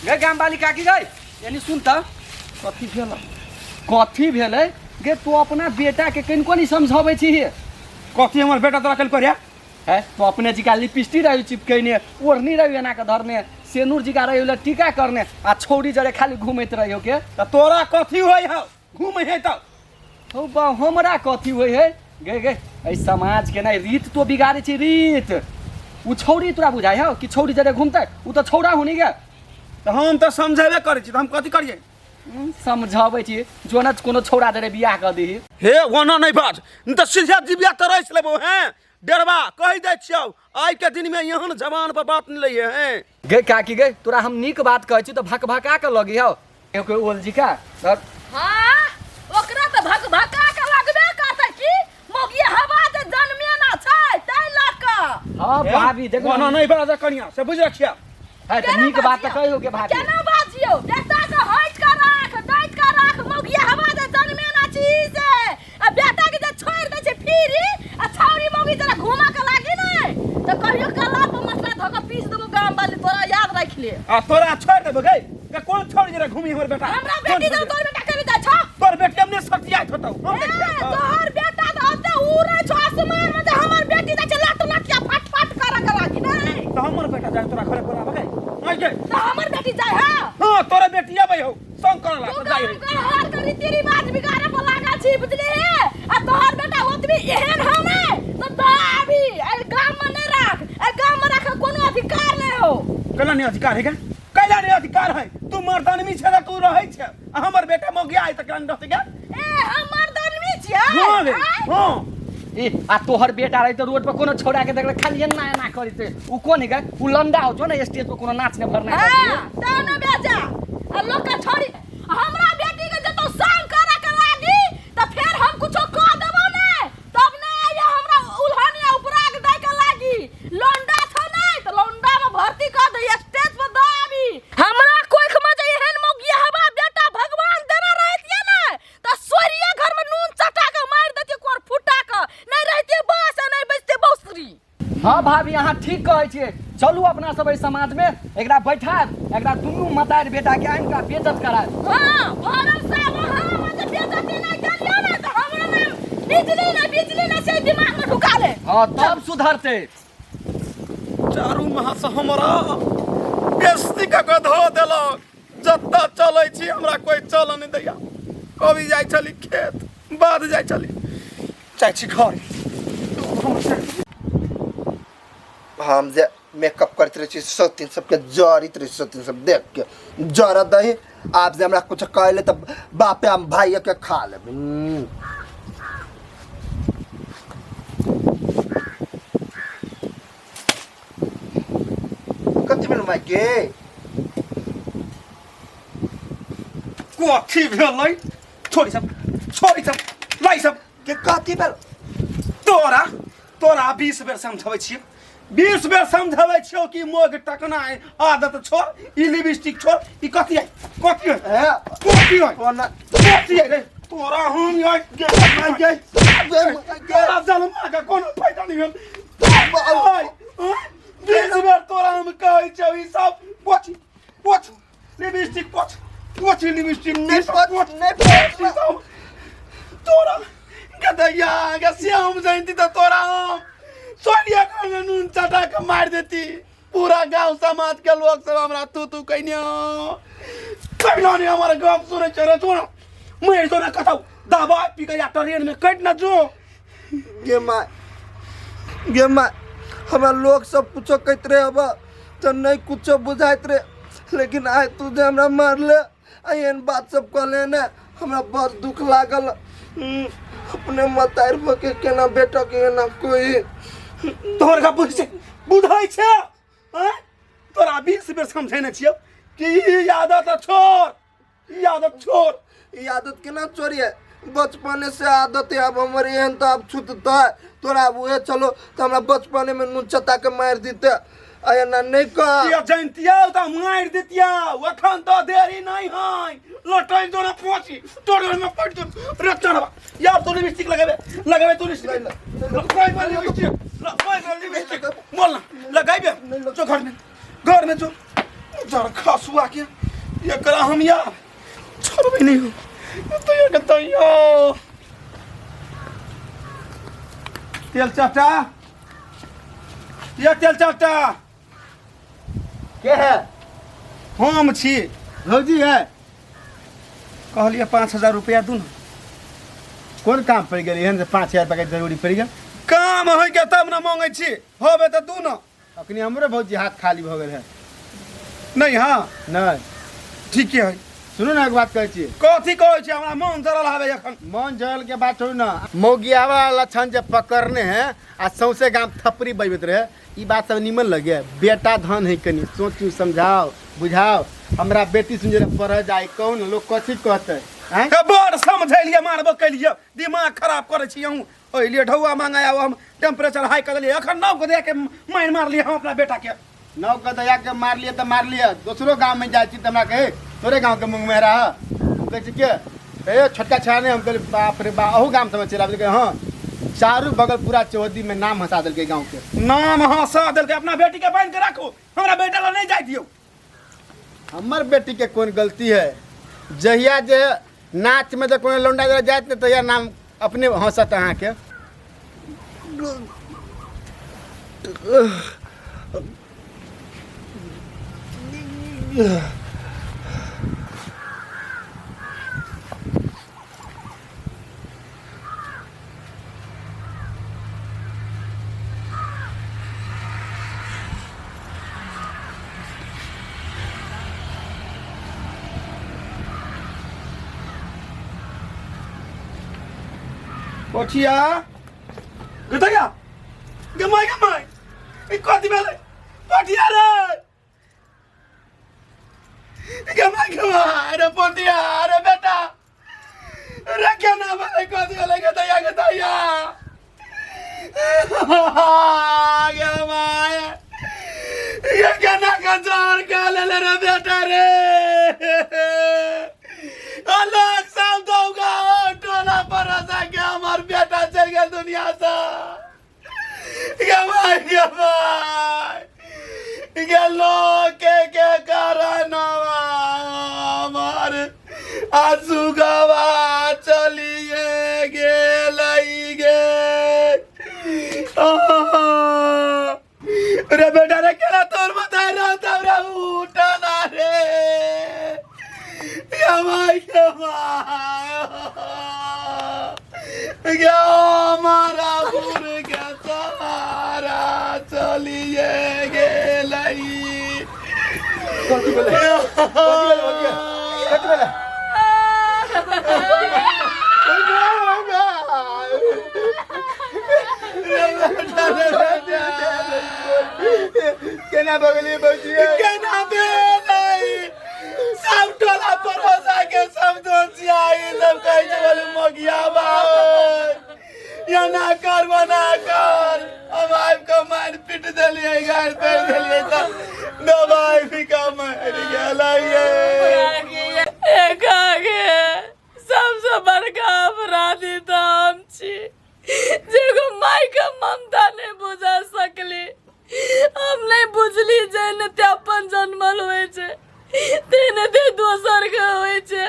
गे गाम वाली काकी गई यानी सुन त कथी भेलै गे तू अपना बेटा के कनिको नहीं समझाबै छी कथी हमर बेटा तोरा कल करिया है तो अपने जी का लिपस्टिक रही चिपकने ओढ़नी रही एना के धरने सेनूर जी का रही टीका करने आ छौड़ी जरे खाली घूमत रही के तोरा कथी होय है घूमे है हो बा हमरा कथी होय है गे गे ए समाज के नहीं रीत तो बिगाड़े छी रीत उ छौड़ी तोरा बुझाय हो कि छौड़ी जरे घूमते उ तो छौड़ा होनी गे तो हम तो समझेबे करै छी हम कथी करिए समझाबै छी जो न कोनो छौड़ा जरे बियाह कर दी हे ओना नहीं बाज न तो सीधा जिबिया तरस लेबो हैं डेरवा कहि दै छियौ आइ के दिन में यहन जवान पर बात नहीं लइए हैं गे काकी गे तोरा हम नीक बात कहै छी तो भक भका के लगी हो एगो ओल जी का हां ओकरा तो भक भका के लगबे करतै की मोगिया हवा जे जन्मे ना छै तै लक हां भाभी देखो ओना नहीं बाज कनिया से बुझ रखिया है तो नीक बात तो कहियो के भाभी केना बाजियो बेटा के हट के राख दैत के राख मोगिया हवा जे जन्मे ना छी से आ बेटा के जे छोड़ दै छै फिरी आ छौरी मोगी जरा घुमा के लागी नै तो कहियो कला पर मसला धक पीस देबो गाम वाली तोरा याद राख ले आ तोरा छोड़ देबो गई के कोन छोड़ जरा घूमी हमर बेटा हमरा बेटी जब तोर बेटा करे जा छ तोर बेटी हमने सटिया होतौ हम तोहर बेटा तो ओते उड़ै छ आसमान में जे हमर बेटी जा छ लट लटिया फट फट करे के लागी नै तो हमर बेटा जाय तोरा घरे पर आबे आई गई तो हमर बेटी जाय हां तोरा बेटी आबे हो संग करला तो जाय हर करी तेरी बात बिगाड़े पर लागा छी बुझली आ तोहर बेटा ओतबी एहन हो नै तो अभी ए गाम में नहीं राख ए गाम में रख कोनो अधिकार नहीं हो कला नहीं अधिकार है क्या कैला नहीं अधिकार है तू मर्दानमी छे तू रहै छे हमर बेटा मोगिया आइ तक रन रहते क्या ए हम मर्दानमी छियै हां ए आ तोहर बेटा रही तो रोड पर कोनो छोड़ा के देखले खाली एना एना करिते उ कोन है गे उ लंडा हो जो ना स्टेज पर कोनो नाचने भरना हां तो न बेजा आ लोग का छोड़ी हमरा बेटी के जतो संग करे के लागी तो फिर हम कुछो कह देबो नै तब नै आया हमरा उल्हानिया उपराग दै के लागी लंडा छ नै तो लंडा में भर्ती कर दे स्टेज पर दाबी हमरा कोई खमा जे एहन मोगिया हवा बेटा भगवान देना रहतिए नै तो सोरिया घर में नून चटा के मार देती कोर फुटा के नै रहती बास नै बजते बौसरी हां भाभी अहाँ ठीक कहै छियै चलू अपना सब समाज में एकरा बैठाब एकरा दुनू मतार बेटा के आइन का बेइज्जत कराब हां भरम साहब हां जे बेइज्जती नहीं करियो ना तो हमरा ना बिजली ना से दिमाग में ढुका ले हां तब सुधरते चारू मास हमरा बेस्ती का धो देलक जत्ता चलै छी हमरा कोई चल नहीं दैया कभी जाय छली खेत बाद जाय छली चाय छी घर हम जे मेकअप करते रहे सतीन सबके जरित रहे सतीन सब देख के जरा दही आप जे हमरा कुछ कहले तो बापे हम भाई के खा लेबे कथी भेल माय के कथी भेलै छोड़ी सब लाई सब के कथी भेल तोरा 20 बेर समझाबै छी 20 बेर समझाबै छियो कि मोग टकना है आदत छोड़ ई लिपस्टिक छोड़ ई कथी है ओना कथी है रे तोरा हम ये तोरा जन्म का कोनो फायदा नहीं भेल 20 बेर तोरा हम कहै छौ ई सब पोछ लिपस्टिक पोछ लिपस्टिक नहीं तोरा गदैया के श्याम जयंती तो तोरा हम सोनिया का नून चटा के मार देती पूरा गांव समाज के लोग सब हमरा तू कहनियो कहलो नहीं हमारे गांव सुने चरे सुनो मैं तो ना कहता दबा पी के या ट्रेन में कट ना जो गे माय हमरा लोग सब कुछो कहत रहे अब तो नहीं कुछो बुझाइत रहे लेकिन आय तू जे हमरा मारले एहन बात सब कहले ने हमरा बहुत दुख लागल अपने मतार के केना बेटा के ना कोई तोहर का बुझाई छे हैं तोरा 20 बेर समझाने छियो कि ई आदत छोड़ ई आदत केना छोड़िए बचपने से आदत है अब हमारे एहन तो अब छूटता है तोरा वो चलो तो हमरा बचपने में नून चटा के मार देते आया ना नहीं कह या जानतिया तो मार देतिया अखन तो देरी नहीं है लटाई दोना पोछी तोड़ में पड़ तो रे चढ़वा यार तो लिपस्टिक लगावे तू लिपस्टिक लगावे कोई बार लिपस्टिक बोल ना लगाइबे जो घर में जो जरा खसुआ के ये करा हम यार छोड़बे नहीं हो तो ये कहता यो तेल चाटा ये तेल चाटा के है हम छी भौजी है कहलिए 5,000 रुपया दू ना कौन काम पड़ गया एहन से 5,000 रुपया के जरूरी पड़ गया काम है के तब ना मांगे छी होबे तो दू ना अखनी हमरे भौजी हाथ खाली भ गेल है नहीं हाँ नहीं ठीक है सुनू ना एक बात कहै छी कथी कहै छी हमरा मन जरल हवे एखन मन जल के बात छोड़ू ना मौगियावा लक्षण जे पकड़ने हैं आ सौसे गांव थपरी बजबैत रहे ई बात सब निमन लगे बेटा धन है कनी सोचू समझाओ बुझाओ हमरा बेटी सुन जे पढ़ जाए कौन लोग कथी कहते हैं के बड़ समझलिए मारबो कलिए दिमाग खराब करे छी हूं ओइ लिए ढौआ मांगाया हम टेम्परेचर हाई कर लिए एखन नाव को दे के मार मार लिए हम अपना बेटा के नौ का दया के मार लिए तो मार लिया दूसरो गांव में जाए छी त हमरा कहे तोरे गांव के मुंह में रहा कहै छी के ए छोटका छाने हम कहले बाप रे बा अहू गांव में चला के हां चारू बगल पूरा चौहदी में नाम हंसा देल के गांव के नाम हंसा देल के अपना बेटी के बांध के रखो हमरा बेटा ला नहीं जाय दियो हमर बेटी के कौन गलती है जहिया जे नाच में तो कोई लौंडा जरा जात ने तहिया नाम अपने हंसत अहाँ के Potia! Gudaya! Gamay! Ikoti bele! Potia re! Gamay! Re Potia! Re beta! Re kya naam hai ikoti bele gudaya! Gamay! Ye kya na kanjar ka le re beta re! अलग सब दूंगा टोला परसा के हमार बेटा चल गया दुनिया से गेलो के कारण हमार आंसू गवा चलिए गे रे बेटा रे केला तोर बता रहा था रे उठना रे क्या हमारा पुर का सहारा चलिए केना बगली बचिए केना बे नहीं सब टोला परोसा के सब दोस्तिया आई सब कहे जे बोले मगिया बाबा या ना कर हम आपको मार पीट देलिए गाड़ पे देलिए तो दवाई भी का मार गेला ये सबसे बड़का अपराधी तो हम छी जेगो माई का ममता नहीं बुझा सकली हम नहीं बुझली जे ते अपन जन्मल होय छे तेने ते दोसर के होय छे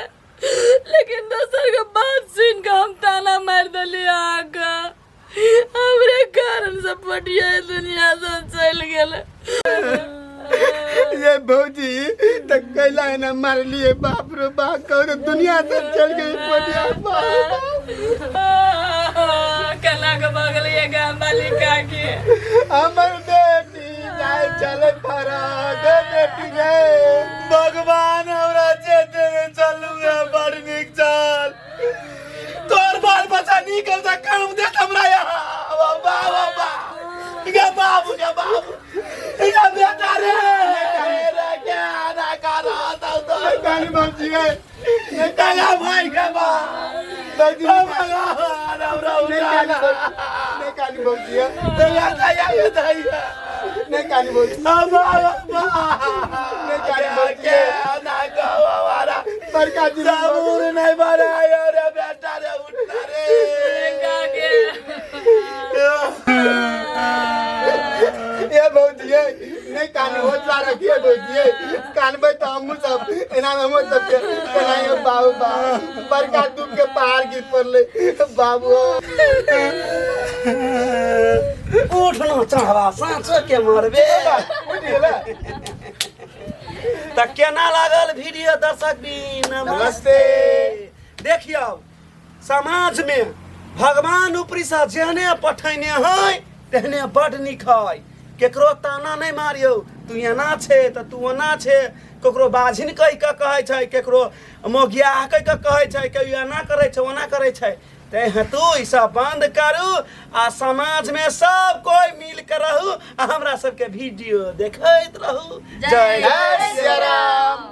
लेकिन दोसर के बात सुन के हम ताना मार देली आगा हमरे कारण से पटिया दुनिया से चल गेल ये भौजी तक कैला है ना मार लिए बाप रे बाप कहो तो दुनिया से चल गई पटिया कला के बगल ये गांव वाली काकी हमर बेटी जाए चले फराग बेटी रे भगवान हमरा जेते में चलूंगा बड़ निक चल तोर बाल बच्चा निक से काम दे हमरा यहाँ बाबा गे बाबू ये बेटा रे क्या ना करा तो काली भौजी है काला भाई के बा भौजी भगवान हमरा उजाला नहीं काली भौजी है दया दया नहीं काली भौजी नहीं काली भौजी है ना गवा हमारा बड़का जी सबूर नहीं बनाया रे बेटा रे उठना रे ये बहुत दिए नहीं कान हो जा रखिए दिए कान में तो हम सब इना में हम सब कनाई बाबू बरका दुख के पहाड़ गिर पड़ले बाबू उठना चाहवा साँच के मरबे उठिएला त केना लागल वीडियो दर्शक भी नमस्ते देखियो समाज में भगवान ऊपरी से जेहने पठैने है तेहने बड निक है केकरो ताना नहीं मारियो तू एना छे त तू ओना छे ककरो बाझिन कहि के कहै छै केकरो मोगिया कहि के कहै छै केओ एना करै छै ओना करै छै ते हेतु ई सब बंद करू आ समाज में सब कोई मिल के रहू आ हमरा सबके वीडियो देखैत रहू जय जय सिया राम।